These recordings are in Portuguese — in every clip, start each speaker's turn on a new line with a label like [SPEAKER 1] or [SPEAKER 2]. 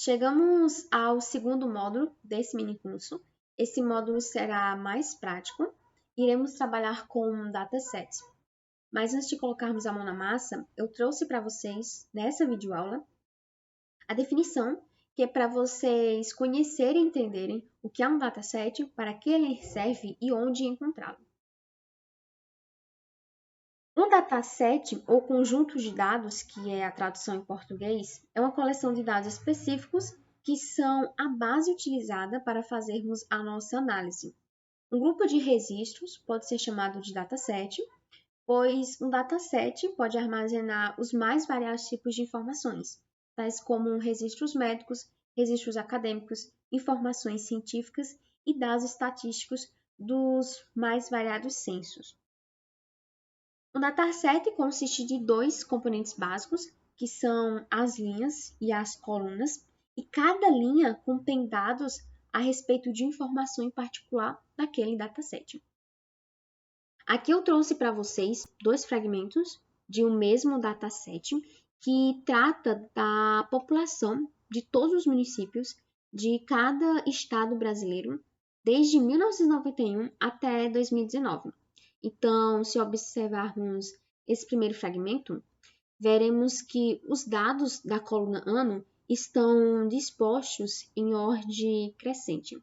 [SPEAKER 1] Chegamos ao segundo módulo desse mini curso. Esse módulo será mais prático. Iremos trabalhar com datasets. Mas antes de colocarmos a mão na massa, eu trouxe para vocês, nessa videoaula, a definição, que é para vocês conhecerem e entenderem o que é um dataset, para que ele serve e onde encontrá-lo. Um dataset, ou conjunto de dados, que é a tradução em português, é uma coleção de dados específicos que são a base utilizada para fazermos a nossa análise. Um grupo de registros pode ser chamado de dataset, pois um dataset pode armazenar os mais variados tipos de informações, tais como registros médicos, registros acadêmicos, informações científicas e dados estatísticos dos mais variados censos. O dataset consiste de dois componentes básicos, que são as linhas e as colunas, e cada linha contém dados a respeito de informação em particular daquele dataset. Aqui eu trouxe para vocês dois fragmentos de um mesmo dataset que trata da população de todos os municípios de cada estado brasileiro desde 1991 até 2019. Então, se observarmos esse primeiro fragmento, veremos que os dados da coluna ano estão dispostos em ordem crescente.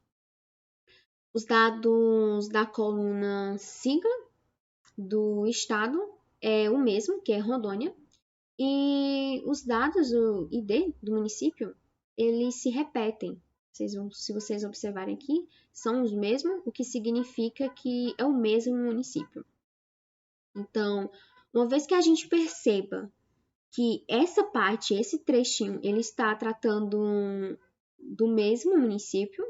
[SPEAKER 1] Os dados da coluna sigla do estado é o mesmo, que é Rondônia, e os dados do ID do município, eles se repetem. Se vocês observarem aqui, são os mesmos, o que significa que é o mesmo município. Então, uma vez que a gente perceba que essa parte, esse trechinho, ele está tratando do mesmo município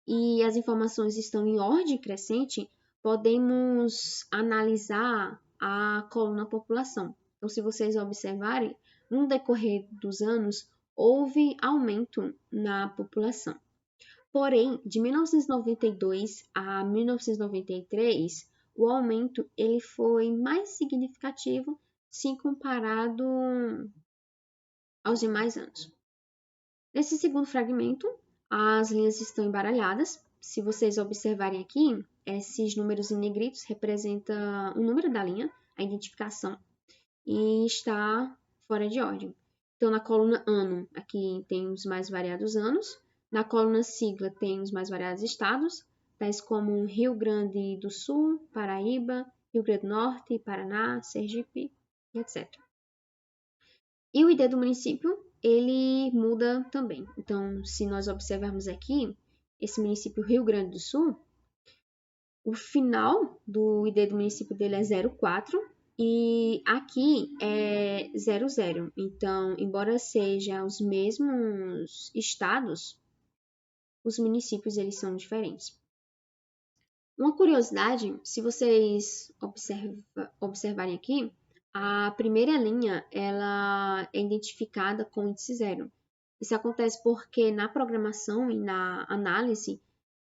[SPEAKER 1] e as informações estão em ordem crescente, podemos analisar a coluna população. Então, se vocês observarem, no decorrer dos anos, houve aumento na população. Porém, de 1992 a 1993, o aumento ele foi mais significativo se comparado aos demais anos. Nesse segundo fragmento, as linhas estão embaralhadas. Se vocês observarem aqui, esses números em negritos representam o número da linha, a identificação, e está fora de ordem. Então, na coluna ano, aqui tem os mais variados anos. Na coluna sigla, tem os mais variados estados, tais como Rio Grande do Sul, Paraíba, Rio Grande do Norte, Paraná, Sergipe, etc. E o ID do município, ele muda também. Então, se nós observarmos aqui, esse município Rio Grande do Sul, o final do ID do município dele é 04 e aqui é 00. Então, embora sejam os mesmos estados, os municípios eles são diferentes. Uma curiosidade, se vocês observarem aqui, a primeira linha ela é identificada com índice 0. Isso acontece porque na programação e na análise,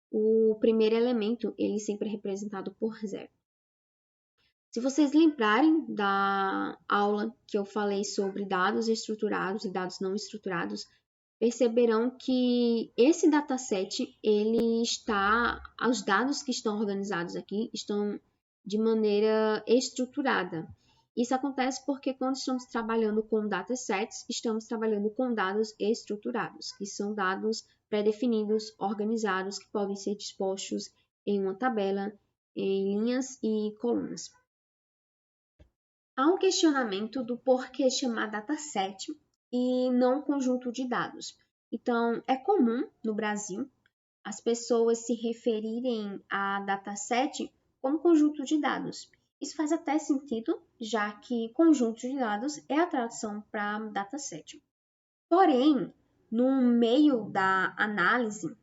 [SPEAKER 1] o primeiro elemento ele sempre é representado por 0. Se vocês lembrarem da aula que eu falei sobre dados estruturados e dados não estruturados, perceberão que esse dataset, os dados que estão organizados aqui estão de maneira estruturada. Isso acontece porque quando estamos trabalhando com datasets, estamos trabalhando com dados estruturados, que são dados pré-definidos, organizados, que podem ser dispostos em uma tabela, em linhas e colunas. Há um questionamento do porquê chamar dataset e não conjunto de dados. Então, é comum no Brasil as pessoas se referirem a dataset como conjunto de dados. Isso faz até sentido, já que conjunto de dados é a tradução para dataset. Porém, no meio da análise,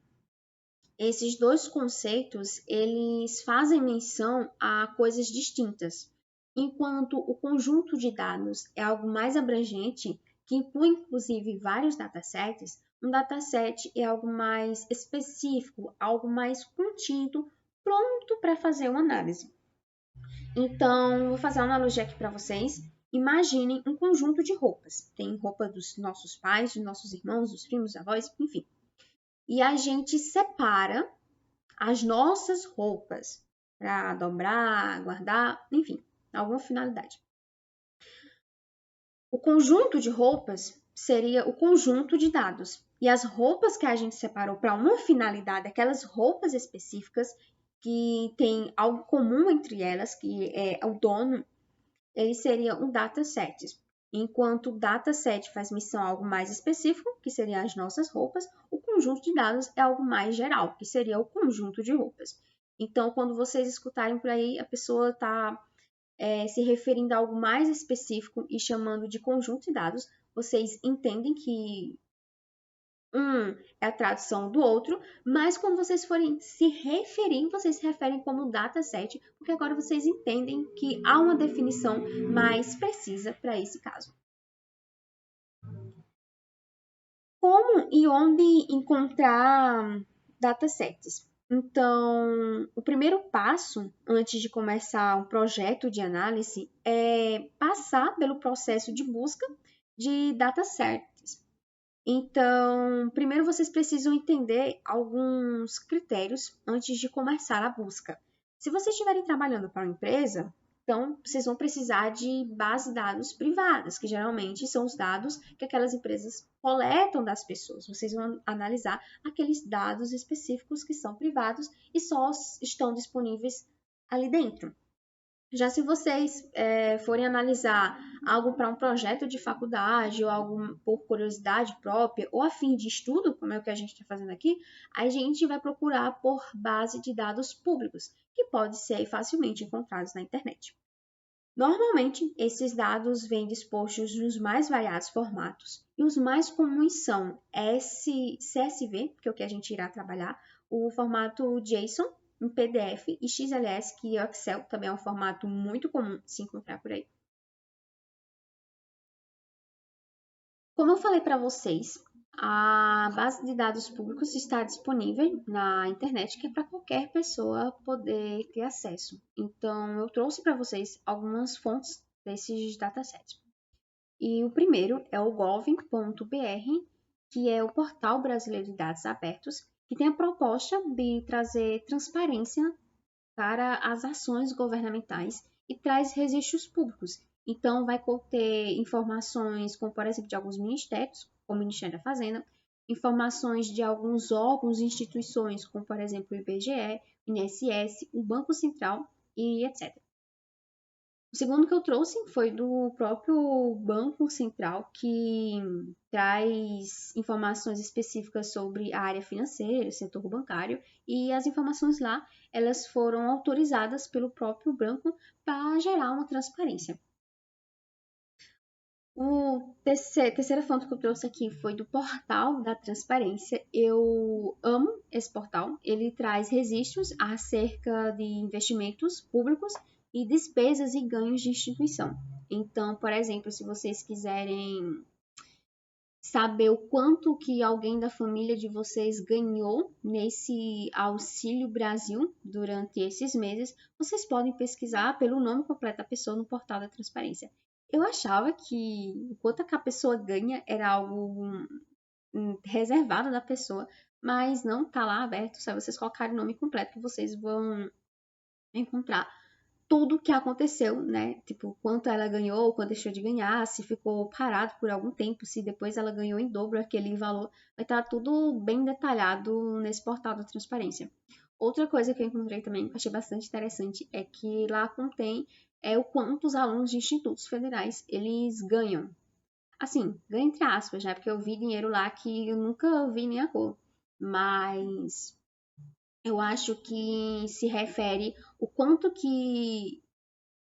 [SPEAKER 1] esses dois conceitos, eles fazem menção a coisas distintas. Enquanto o conjunto de dados é algo mais abrangente, que inclui inclusive vários datasets, um dataset é algo mais específico, algo mais contido, pronto para fazer uma análise. Então, vou fazer uma analogia aqui para vocês. Imaginem um conjunto de roupas. Tem roupa dos nossos pais, dos nossos irmãos, dos primos, dos avós, enfim. E a gente separa as nossas roupas para dobrar, guardar, enfim, alguma finalidade. O conjunto de roupas seria o conjunto de dados. E as roupas que a gente separou para uma finalidade, aquelas roupas específicas que tem algo comum entre elas, que é o dono, ele seria um dataset. Enquanto o dataset faz menção a algo mais específico, que seriam as nossas roupas, o conjunto de dados é algo mais geral, que seria o conjunto de roupas. Então, quando vocês escutarem por aí, a pessoa está se referindo a algo mais específico e chamando de conjunto de dados, vocês entendem que um é a tradução do outro, mas quando vocês forem se referir, vocês se referem como dataset, porque agora vocês entendem que há uma definição mais precisa para esse caso. Como e onde encontrar datasets? Então, o primeiro passo antes de começar um projeto de análise é passar pelo processo de busca de datasets. Então, primeiro vocês precisam entender alguns critérios antes de começar a busca. Se vocês estiverem trabalhando para uma empresa, então vocês vão precisar de bases de dados privadas, que geralmente são os dados que aquelas empresas coletam das pessoas. Vocês vão analisar aqueles dados específicos que são privados e só estão disponíveis ali dentro. Já se vocês forem analisar algo para um projeto de faculdade ou algo por curiosidade própria ou a fim de estudo, como é o que a gente está fazendo aqui, a gente vai procurar por base de dados públicos, que pode ser facilmente encontrados na internet. Normalmente, esses dados vêm dispostos nos mais variados formatos e os mais comuns são CSV, que é o que a gente irá trabalhar, o formato JSON, em PDF e XLS, que o Excel também é um formato muito comum de se encontrar por aí. Como eu falei para vocês, a base de dados públicos está disponível na internet, que é para qualquer pessoa poder ter acesso. Então, eu trouxe para vocês algumas fontes desses datasets. E o primeiro é o gov.br, que é o Portal Brasileiro de Dados Abertos, que tem a proposta de trazer transparência para as ações governamentais e traz registros públicos. Então, vai conter informações, como por exemplo, de alguns ministérios, como o Ministério da Fazenda, informações de alguns órgãos e instituições, como por exemplo o IBGE, o INSS, o Banco Central e etc. O segundo que eu trouxe foi do próprio Banco Central, que traz informações específicas sobre a área financeira, o setor bancário, e as informações lá, elas foram autorizadas pelo próprio banco para gerar uma transparência. O terceira fonte que eu trouxe aqui foi do Portal da Transparência. Eu amo esse portal. Ele traz registros acerca de investimentos públicos e despesas e ganhos de instituição. Então, por exemplo, se vocês quiserem saber o quanto que alguém da família de vocês ganhou nesse Auxílio Brasil durante esses meses, vocês podem pesquisar pelo nome completo da pessoa no Portal da Transparência. Eu achava que o quanto que a pessoa ganha era algo reservado da pessoa, mas não tá lá aberto, só vocês colocarem o nome completo que vocês vão encontrar tudo que aconteceu, né? Tipo, quanto ela ganhou, quanto deixou de ganhar, se ficou parado por algum tempo, se depois ela ganhou em dobro aquele valor, vai estar tudo bem detalhado nesse portal da transparência. Outra coisa que eu encontrei também, que eu achei bastante interessante, é que lá contém o quanto os alunos de institutos federais, eles ganham. Assim, ganha entre aspas, né? Porque eu vi dinheiro lá que eu nunca vi nem a cor. Mas eu acho que se refere o quanto que,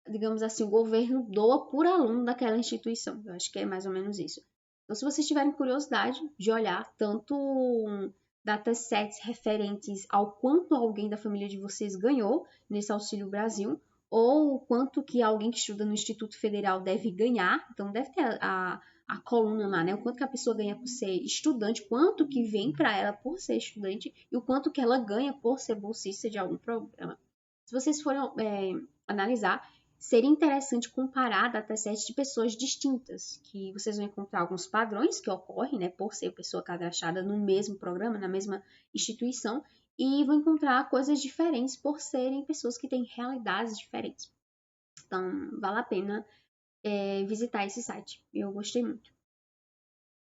[SPEAKER 1] digamos assim, o governo doa por aluno daquela instituição. Eu acho que é mais ou menos isso. Então, se vocês tiverem curiosidade de olhar tanto datasets referentes ao quanto alguém da família de vocês ganhou nesse Auxílio Brasil, ou quanto que alguém que estuda no Instituto Federal deve ganhar, então deve ter a coluna lá, né? O quanto que a pessoa ganha por ser estudante, quanto que vem para ela por ser estudante e o quanto que ela ganha por ser bolsista de algum programa. Se vocês forem analisar, seria interessante comparar datasets de pessoas distintas, que vocês vão encontrar alguns padrões que ocorrem, né, por ser pessoa cadastrada no mesmo programa, na mesma instituição, e vão encontrar coisas diferentes por serem pessoas que têm realidades diferentes. Então, vale a pena visitar esse site. Eu gostei muito.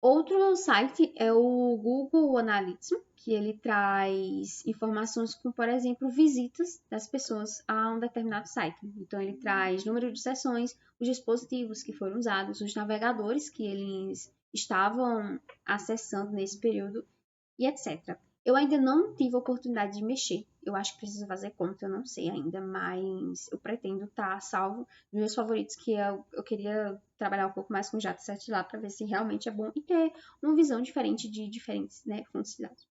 [SPEAKER 1] Outro site é o Google Analytics, que ele traz informações como, por exemplo, visitas das pessoas a um determinado site. Então, ele traz número de sessões, os dispositivos que foram usados, os navegadores que eles estavam acessando nesse período e etc. Eu ainda não tive a oportunidade de mexer. Eu acho que preciso fazer conta, eu não sei ainda, mas eu pretendo estar salvo nos meus favoritos, que eu queria trabalhar um pouco mais com o Dataset lá para ver se realmente é bom e ter uma visão diferente de diferentes, né, fontes de dados.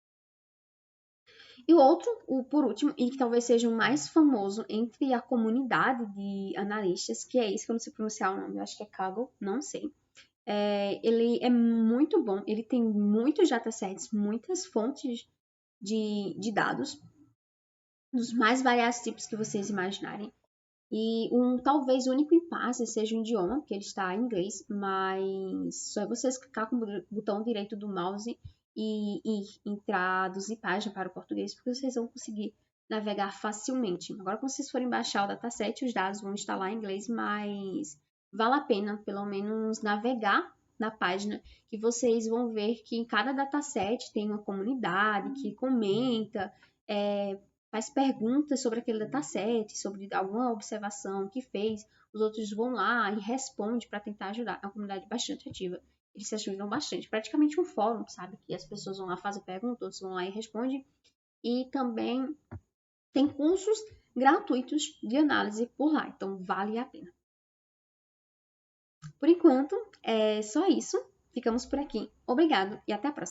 [SPEAKER 1] E o outro, por último, e que talvez seja o mais famoso entre a comunidade de analistas, que é esse, que eu não sei pronunciar o nome, eu acho que é Kaggle, não sei. Ele é muito bom, ele tem muitos datasets, muitas fontes de dados, dos mais variados tipos que vocês imaginarem. E talvez o único impasse seja o idioma, porque ele está em inglês, mas só é vocês clicar com o botão direito do mouse e traduzir página para o português, porque vocês vão conseguir navegar facilmente. Agora, quando vocês forem baixar o dataset, os dados vão estar lá em inglês, mas vale a pena, pelo menos, navegar na página, que vocês vão ver que em cada dataset tem uma comunidade que comenta, faz perguntas sobre aquele dataset, sobre alguma observação que fez, os outros vão lá e respondem para tentar ajudar. É uma comunidade bastante ativa. Eles se ajudam bastante. Praticamente um fórum, sabe? Que as pessoas vão lá fazer perguntas, outros vão lá e respondem. E também tem cursos gratuitos de análise por lá. Então, vale a pena. Por enquanto, é só isso. Ficamos por aqui. Obrigado e até a próxima.